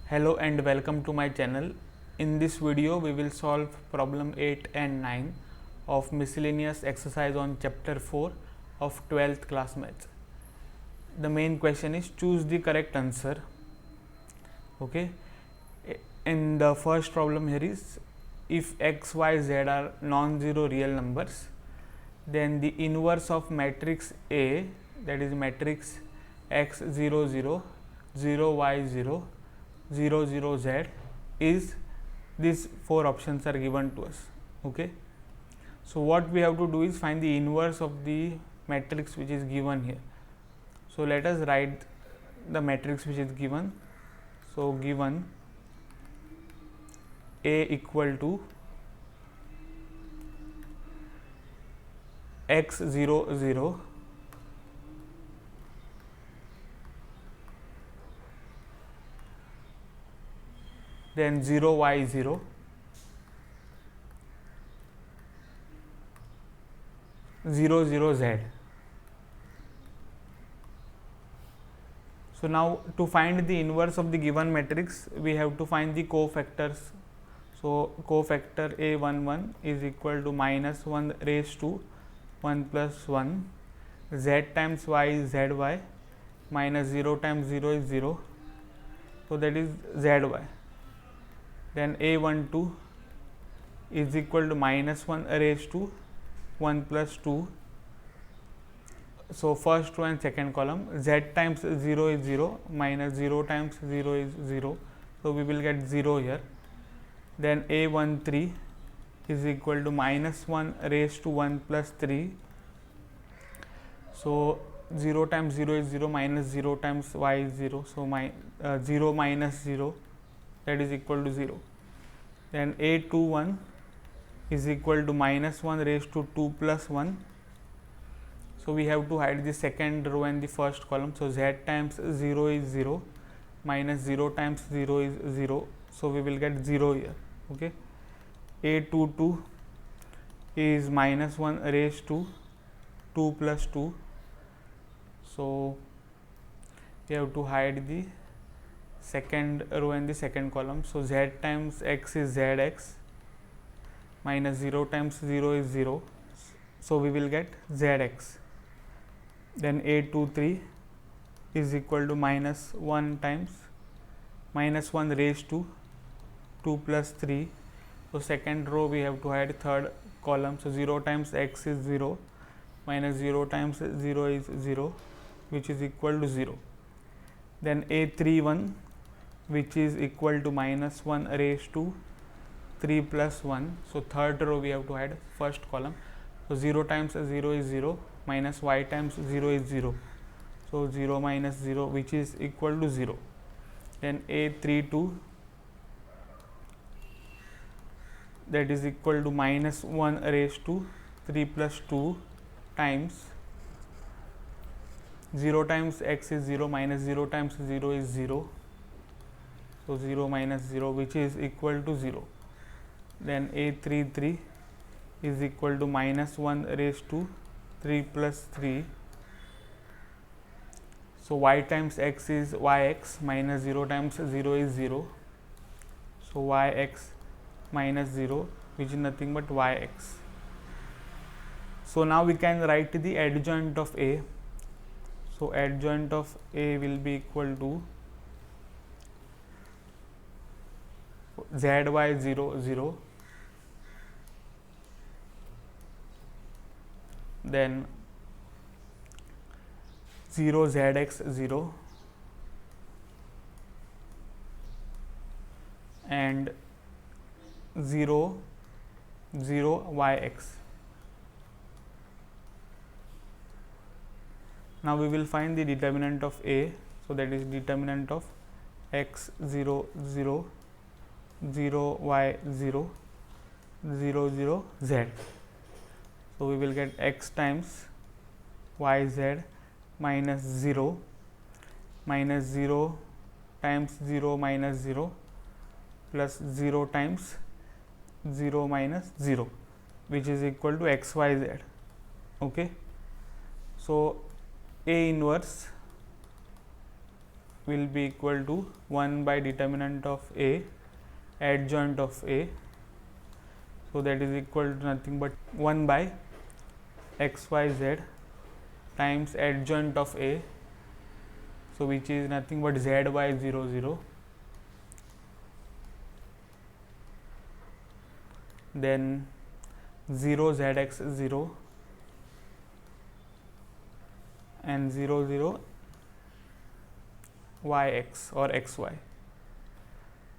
Hello and welcome to my channel. In this video we will solve problem 8 and 9 of miscellaneous exercise on chapter 4 of 12th class maths. The main question is choose the correct answer. Okay, in the first problem here is if x, y, z are non-zero real numbers, then the inverse of matrix A, that is matrix x 0 0 0 y 0 0 0 z is, these four options are given to us. Okay, so what we have to do is find the inverse of the matrix which is given here. So let us write the matrix which is given. So given A equal to x 0 0 then 0 y 0 0 0 z. So now to find the inverse of the given matrix we have to find the cofactors. So cofactor A11 is equal to minus 1 raised to 1 plus 1, z times y is zy, minus 0 times 0 is 0, so that is zy. Then A12 is equal to minus 1 raised to 1 plus 2. So first row and second column, z times 0 is 0, minus 0 times 0 is 0, so we will get 0 here. Then A13 is equal to minus 1 raised to 1 plus 3. So 0 times 0 is 0, minus 0 times y is 0, so 0 minus 0, that is equal to 0. Then A21 is equal to minus 1 raised to 2 plus 1. So we have to hide the second row and the first column. So z times 0 is 0, minus 0 times 0 is 0, so we will get 0 here. Okay, A22 is minus 1 raised to 2 plus 2. So we have to hide the second row and the second column. So z times x is zx, minus 0 times 0 is 0, so we will get zx. Then A23 is equal to minus 1 times minus 1 raised to 2 plus 3. So second row we have to hide third column. So 0 times x is 0, minus 0 times 0 is 0, which is equal to 0. Then A31 which is equal to minus 1 raised to 3 plus 1. So third row we have to hide first column. So 0 times 0 is 0, minus y times 0 is 0, so 0 minus 0, which is equal to 0. Then A32, that is equal to minus 1 raised to 3 plus 2 times 0 times x is 0, minus 0 times 0 is 0, so 0 minus 0, which is equal to 0. Then A33 is equal to minus 1 raised to 3 plus 3. So y times x is yx, minus 0 times 0 is 0, so yx minus 0, which is nothing but yx. So now we can write the adjoint of A. So adjoint of A will be equal to zy 0 0, then 0 zx 0 and 0 0 yx. Now we will find the determinant of A. So that is determinant of x 0 0 0 y 0 0 0 z. So we will get x times y z minus 0, minus 0 times 0 minus 0, plus 0 times 0 minus 0, which is equal to x y z. Okay, so A inverse will be equal to 1 by determinant of A, adjoint of A. So that is equal to nothing but 1 by xyz times adjoint of A, so which is nothing but zy00, then 0 zx0 and 0 yx or xy.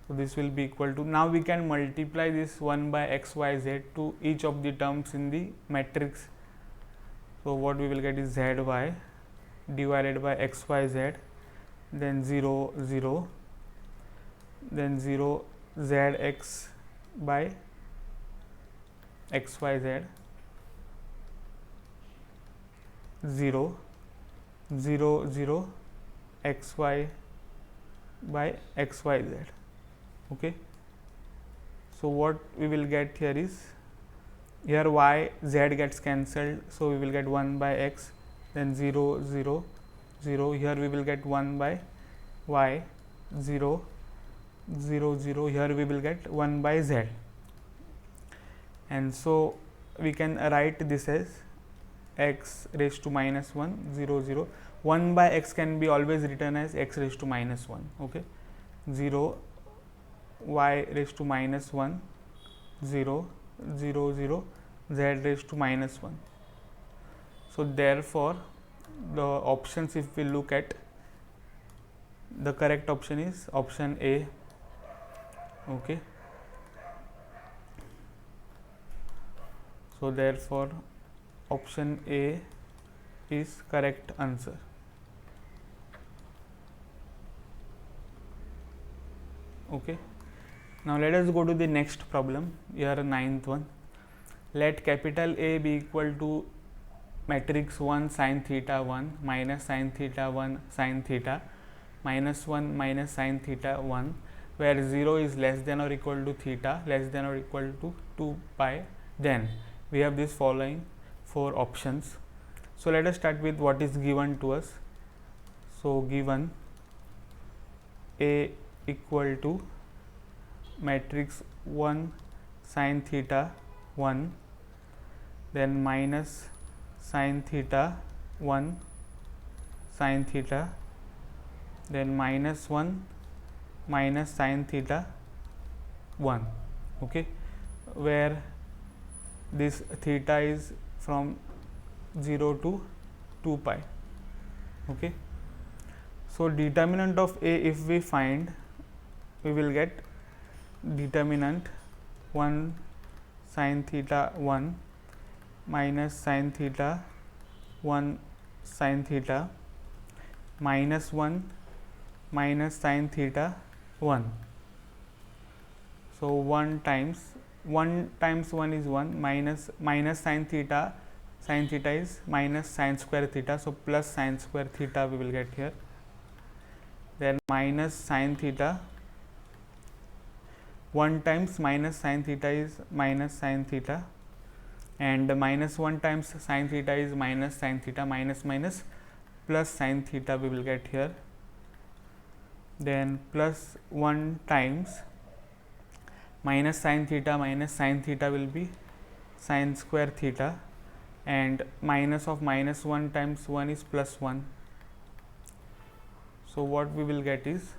So this will be equal to, now we can multiply this 1 by xyz to each of the terms in the matrix. So what we will get is zy divided by xyz, then 0 0, then 0 zx by xyz, 0 0 0 xy by xyz. Okay, so what we will get here is, here y z gets cancelled, so we will get 1 by x, then 0 0 0, here we will get 1 by y, 0 0 0, here we will get 1 by z, and so we can write this as x raised to minus 1 0 0. 1 by x can be always written as x raised to minus 1. Okay, 0 y raised to minus 1 0 0 0 z raised to minus 1. So therefore the options, if we look at, the correct option is option A. Okay, so therefore option A is correct answer. Okay, now let us go to the next problem, here 9th one. Let capital A be equal to matrix 1 sin theta 1 minus sin theta 1 sin theta minus 1 minus sin theta 1, where 0 is less than or equal to theta less than or equal to 2 pi, then we have this following 4 options. So let us start with what is given to us. So given A equal to matrix 1 sin theta 1, then minus sin theta 1 sin theta, then minus 1 minus sin theta 1. Okay, where this theta is from 0 to 2 pi. Okay, so determinant of A, if we find, we will get determinant 1 sin theta 1 minus sin theta 1 sin theta minus 1 minus sin theta 1. So 1 times 1 is 1, minus sin theta is minus sin square theta, so plus sin square theta we will get here, then minus sin theta, 1 times minus sin theta is minus sin theta, and minus 1 times sin theta is minus sin theta, minus minus plus sin theta we will get here, then plus 1 times minus sin theta will be sin square theta, and minus of minus 1 times 1 is plus 1. So what we will get is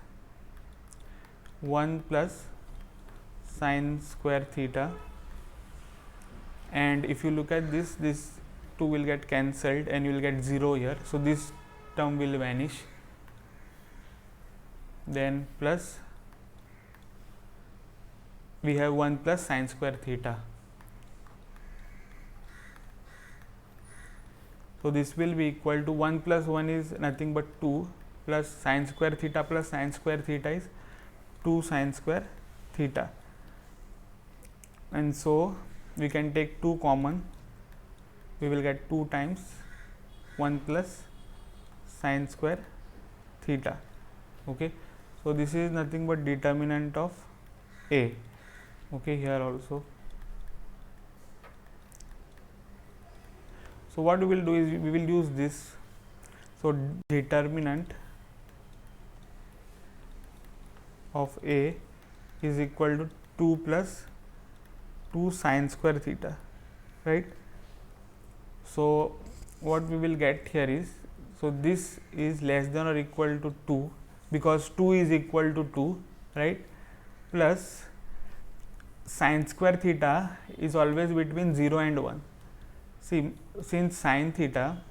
1 plus sin square theta, and if you look at this 2 will get cancelled and you will get 0 here, so this term will vanish, then plus we have 1 plus sin square theta. So this will be equal to 1 plus 1 is nothing but 2 plus sin square theta plus sin square theta is 2 sin square theta, and so we can take 2 common, we will get 2 times 1 plus sin square theta. Okay, so this is nothing but determinant of A. Okay, here also. So what we will do is we will use this. So determinant of A is equal to 2 plus 2 sine square theta, right? So what we will get here is, so this is less than or equal to 2 because 2 is equal to 2, right, plus sine square theta is always between 0 and 1. See, since sine theta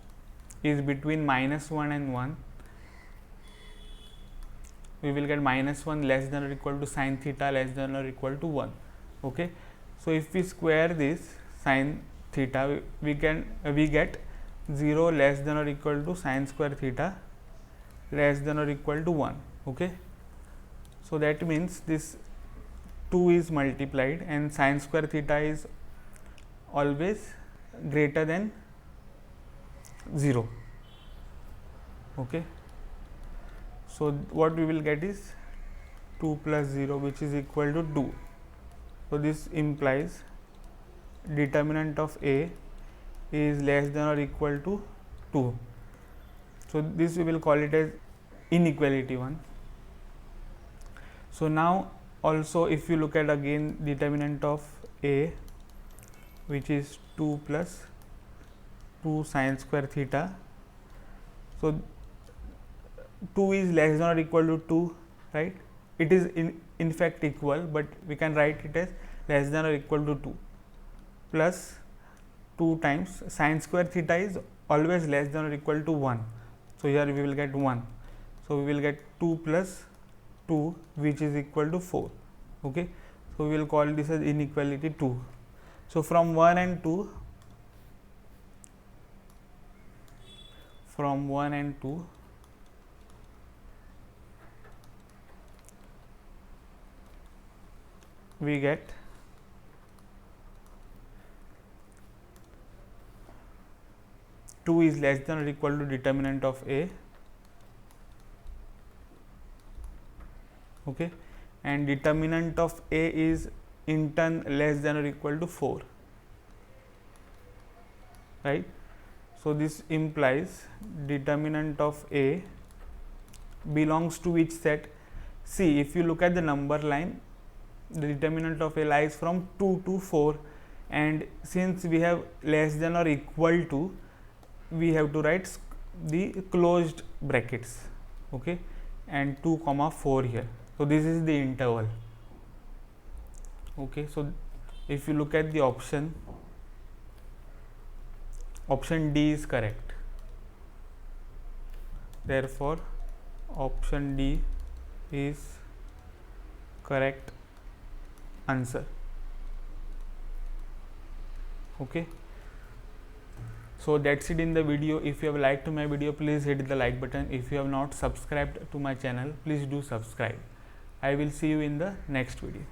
is between -1 and 1, we will get -1 less than or equal to sine theta less than or equal to 1. Okay. So if we square this sine theta, we get 0 less than or equal to sine square theta less than or equal to 1. Okay. So that means this 2 is multiplied and sine square theta is always greater than 0. Okay. So what we will get is 2 plus 0, which is equal to 2. So this implies determinant of A is less than or equal to 2. So this we will call it as inequality 1. So now also if you look at again determinant of A, which is 2 plus 2 sine square theta. So 2 is less than or equal to 2, right? It is in fact equal, but we can write it as less than or equal to 2 plus 2 times sine square theta is always less than or equal to 1. So here we will get 1. So we will get 2 plus 2, which is equal to 4. Okay. So we will call this as inequality 2. So from 1 and 2, we get two is less than or equal to determinant of A, okay, and determinant of A is in turn less than or equal to 4, right. So this implies determinant of A belongs to which set? See, if you look at the number line, the determinant of A lies from 2 to 4, and since we have less than or equal to, we have to write the closed brackets, okay, and 2 comma 4 here. So this is the interval. Okay, so if you look at the option D is correct. Therefore, option D is correct answer. Okay. So that's it in the video. If you have liked my video, please hit the like button. If you have not subscribed to my channel, please do subscribe. I will see you in the next video.